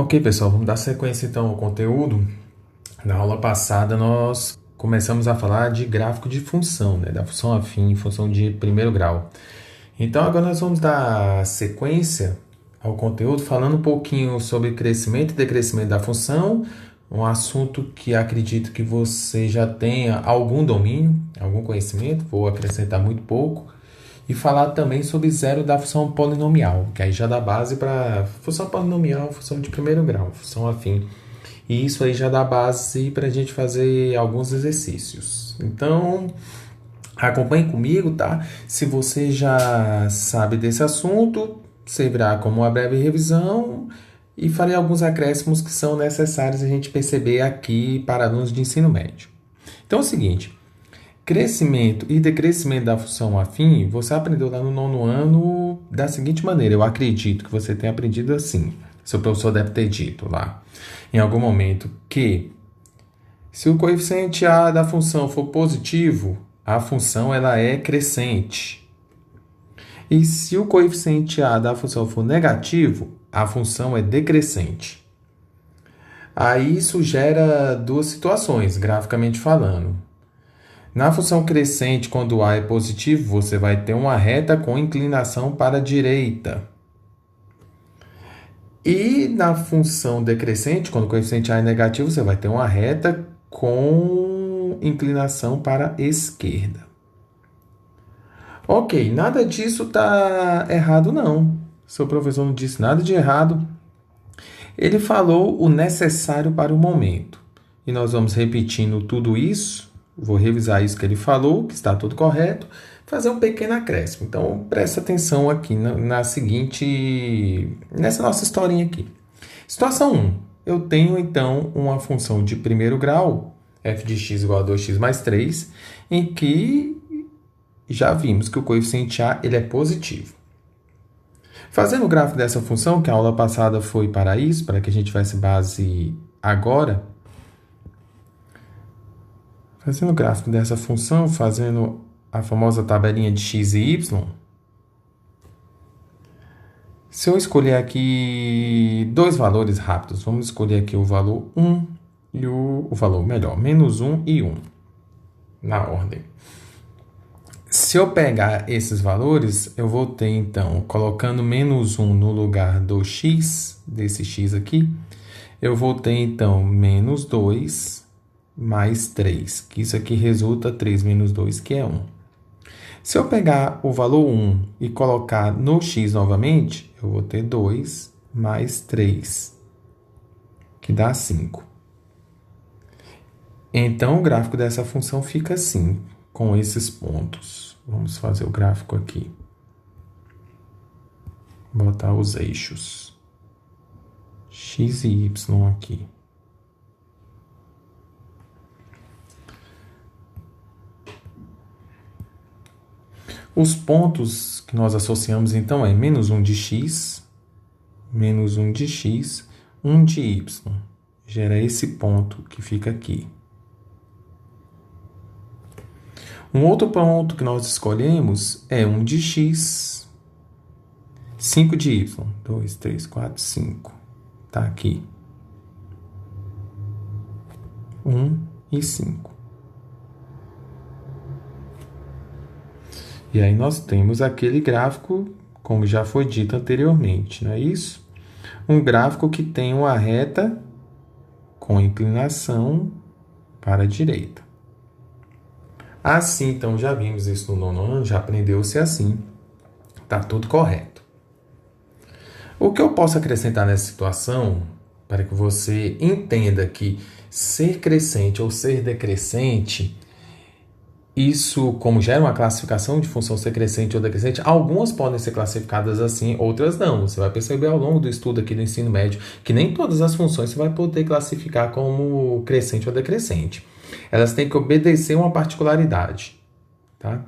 Ok, pessoal, vamos dar sequência então ao conteúdo. Na aula passada nós começamos a falar de gráfico de função, da função afim, função de primeiro grau. Então agora nós vamos dar sequência ao conteúdo falando um pouquinho sobre crescimento e decrescimento da função, um assunto que acredito que você já tenha algum domínio, algum conhecimento, vou acrescentar muito pouco. E falar também sobre zero da função polinomial, que aí já dá base para função polinomial, função de primeiro grau, função afim. E isso aí já dá base para a gente fazer alguns exercícios. Então, acompanhe comigo, tá? Se você já sabe desse assunto, servirá como uma breve revisão e farei alguns acréscimos que são necessários a gente perceber aqui para alunos de ensino médio. Então é o seguinte, crescimento e decrescimento da função afim, você aprendeu lá no nono ano da seguinte maneira. Eu acredito que você tenha aprendido assim. Seu professor deve ter dito lá, em algum momento, que se o coeficiente A da função for positivo, a função ela é crescente. E se o coeficiente A da função for negativo, a função é decrescente. Aí isso gera duas situações, graficamente falando. Na função crescente, quando A é positivo, você vai ter uma reta com inclinação para a direita. E na função decrescente, quando o coeficiente A é negativo, você vai ter uma reta com inclinação para a esquerda. Ok, nada disso está errado não. Seu professor não disse nada de errado. Ele falou o necessário para o momento. E nós vamos repetindo tudo isso. Vou revisar isso que ele falou, que está tudo correto, fazer um pequeno acréscimo. Então, presta atenção aqui nessa nossa historinha aqui. Situação 1. Eu tenho, então, uma função de primeiro grau, f de x igual a 2x mais 3, em que já vimos que o coeficiente A ele é positivo. Fazendo o gráfico dessa função, que a aula passada foi para isso, para que a gente tivesse base agora, fazendo o gráfico dessa função, fazendo a famosa tabelinha de x e y, se eu escolher aqui dois valores rápidos, vamos escolher aqui o valor 1 e menos 1 e 1, na ordem. Se eu pegar esses valores, eu vou ter, então, colocando menos 1 no lugar do x, desse x aqui, eu vou ter, então, menos 2 mais 3, que isso aqui resulta 3 menos 2, que é 1. Se eu pegar o valor 1 e colocar no x novamente, eu vou ter 2 mais 3, que dá 5. Então, o gráfico dessa função fica assim, com esses pontos. Vamos fazer o gráfico aqui. Botar os eixos x e y aqui. Os pontos que nós associamos, então, é menos 1 de x, menos 1 de x, 1 de y. Gera esse ponto que fica aqui. Um outro ponto que nós escolhemos é 1 de x, 5 de y. 2, 3, 4, 5. Está aqui. 1 e 5. E aí nós temos aquele gráfico, como já foi dito anteriormente, não é isso? Um gráfico que tem uma reta com inclinação para a direita. Assim, então, já vimos isso no nono ano, já aprendeu-se assim. Está tudo correto. O que eu posso acrescentar nessa situação, para que você entenda que ser crescente ou ser decrescente, isso, como gera uma classificação de função ser crescente ou decrescente, algumas podem ser classificadas assim, outras não. Você vai perceber ao longo do estudo aqui do ensino médio que nem todas as funções você vai poder classificar como crescente ou decrescente. Elas têm que obedecer uma particularidade. Tá?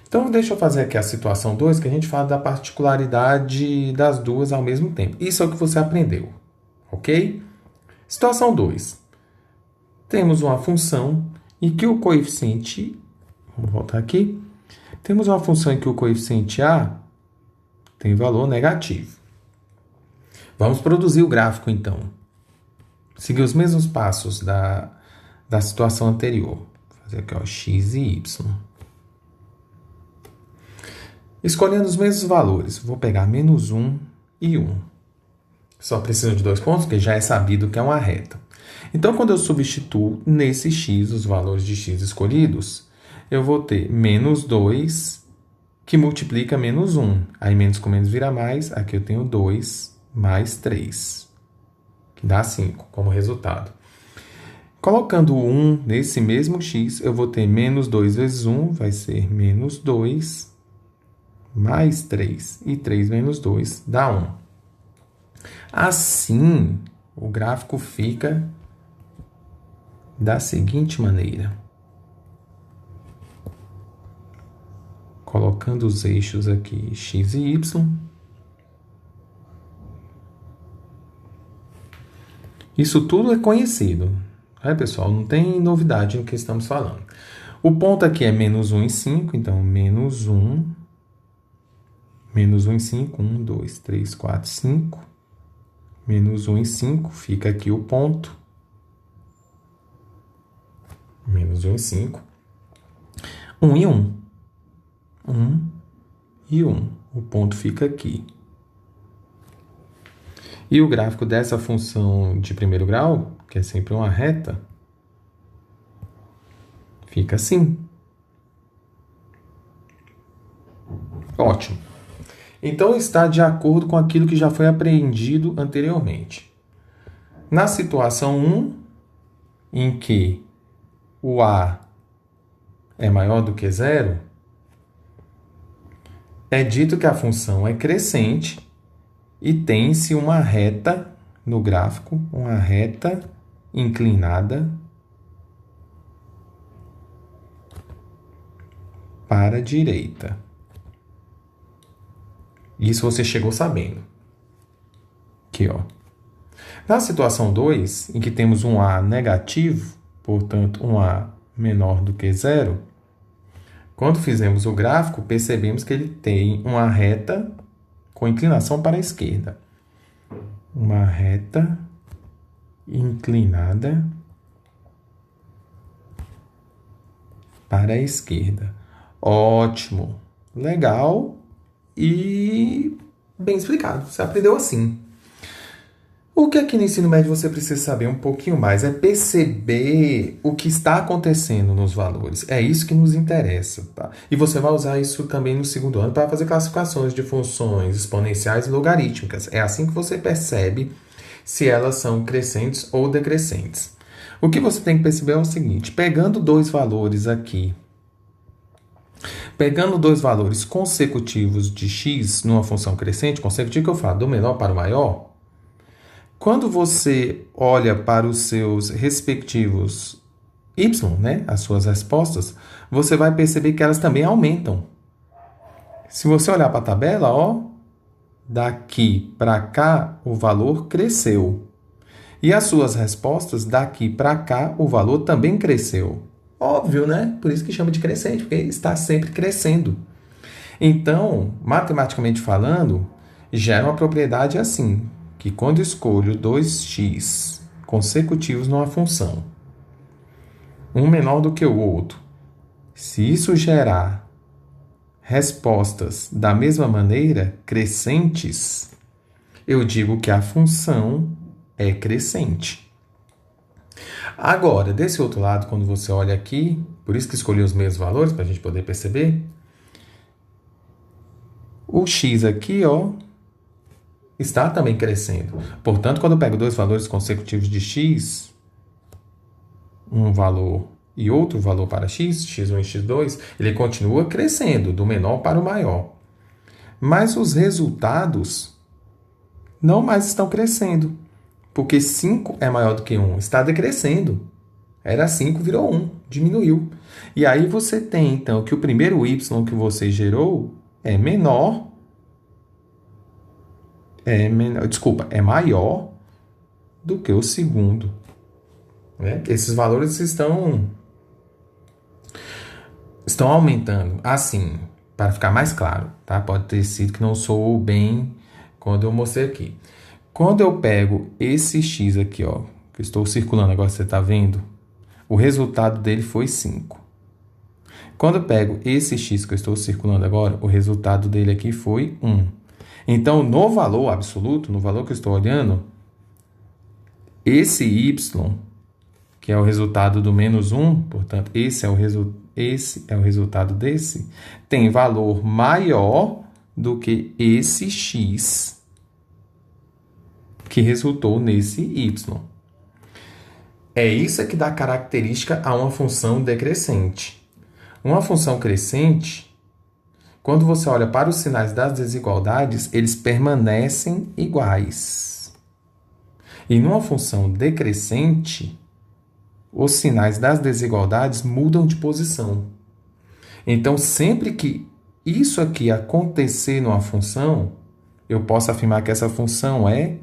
Então, deixa eu fazer aqui a situação 2, que a gente fala da particularidade das duas ao mesmo tempo. Isso é o que você aprendeu. Ok? Situação 2. Temos uma função em que o coeficiente... Vamos voltar aqui. Temos uma função em que o coeficiente A tem valor negativo. Vamos produzir o gráfico, então. seguir os mesmos passos da situação anterior. Vou fazer aqui, ó, x e y. Escolhendo os mesmos valores, vou pegar menos 1 e 1. Só preciso de 2 pontos, porque já é sabido que é uma reta. Então, quando eu substituo nesse x os valores de x escolhidos, eu vou ter menos 2, que multiplica menos 1. Aí, menos com menos vira mais. Aqui eu tenho 2 mais 3, que dá 5 como resultado. Colocando o 1 nesse mesmo x, eu vou ter menos 2 vezes 1, vai ser menos 2 mais 3. E 3 menos 2 dá 1. Assim, o gráfico fica da seguinte maneira. Colocando os eixos aqui, x e y. Isso tudo é conhecido. Pessoal, não tem novidade no que estamos falando. O ponto aqui é menos 1 e 5, então menos 1 e 5, 1, 2, 3, 4, 5. Menos 1 e 5, fica aqui o ponto. Menos 1 e 5. 1 e 1. 1 e 1. O ponto fica aqui. E o gráfico dessa função de primeiro grau, que é sempre uma reta, fica assim. Ótimo. Então, está de acordo com aquilo que já foi aprendido anteriormente. Na situação 1, em que o A é maior do que 0, é dito que a função é crescente e tem-se uma reta no gráfico, uma reta inclinada para a direita. Isso você chegou sabendo. Aqui, ó. Na situação 2, em que temos um A negativo, portanto, um A menor do que 0, quando fizemos o gráfico, percebemos que ele tem uma reta com inclinação para a esquerda. Uma reta inclinada para a esquerda. Ótimo. Legal. E bem explicado. Você aprendeu assim. O que aqui no ensino médio você precisa saber um pouquinho mais é perceber o que está acontecendo nos valores. É isso que nos interessa, tá? E você vai usar isso também no segundo ano para fazer classificações de funções exponenciais e logarítmicas. É assim que você percebe se elas são crescentes ou decrescentes. O que você tem que perceber é o seguinte: pegando dois valores aqui, pegando dois valores consecutivos de x numa função crescente, consecutivo que eu falo do menor para o maior, quando você olha para os seus respectivos y, né, as suas respostas, você vai perceber que elas também aumentam. Se você olhar para a tabela, ó, daqui para cá o valor cresceu. E as suas respostas, daqui para cá, o valor também cresceu. Óbvio, né? Por isso que chama de crescente, porque está sempre crescendo. Então, matematicamente falando, gera uma propriedade assim, que quando escolho 2x consecutivos numa função, um menor do que o outro, se isso gerar respostas da mesma maneira, crescentes, eu digo que a função é crescente. Agora, desse outro lado, quando você olha aqui, por isso que escolhi os mesmos valores, para a gente poder perceber, o x aqui, ó, está também crescendo. Portanto, quando eu pego dois valores consecutivos de x, um valor e outro valor para x, x1 e x2, ele continua crescendo, do menor para o maior. Mas os resultados não mais estão crescendo, porque 5 é maior do que 1, está decrescendo. Era 5, virou 1, diminuiu. E aí você tem, então, que o primeiro y que você gerou é é maior do que o segundo. Né? Esses valores estão aumentando. Assim, para ficar mais claro, tá? Pode ter sido que não soou bem quando eu mostrei aqui. Quando eu pego esse x aqui, ó, que eu estou circulando agora, você está vendo? O resultado dele foi 5. Quando eu pego esse x que eu estou circulando agora, o resultado dele aqui foi 1. Então, no valor absoluto, no valor que eu estou olhando, esse y, que é o resultado do menos 1, portanto, esse é o resultado desse, tem valor maior do que esse x que resultou nesse y. É isso que dá característica a uma função decrescente. Uma função crescente, quando você olha para os sinais das desigualdades, eles permanecem iguais. E numa função decrescente, os sinais das desigualdades mudam de posição. Então, sempre que isso aqui acontecer numa função, eu posso afirmar que essa função é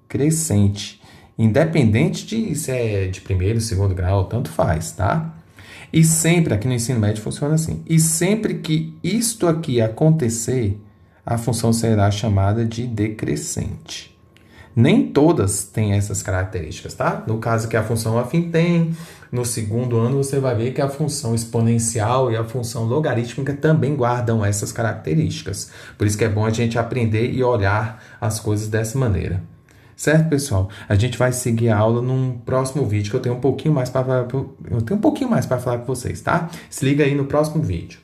crescente. Independente de se é de primeiro, segundo grau, tanto faz, tá? E sempre, aqui no ensino médio funciona assim, e sempre que isto aqui acontecer, a função será chamada de decrescente. Nem todas têm essas características, tá? No caso que a função afim tem, no segundo ano você vai ver que a função exponencial e a função logarítmica também guardam essas características. Por isso que é bom a gente aprender e olhar as coisas dessa maneira. Certo, pessoal? A gente vai seguir a aula num próximo vídeo, que eu tenho um pouquinho mais para falar com vocês, tá? Se liga aí no próximo vídeo.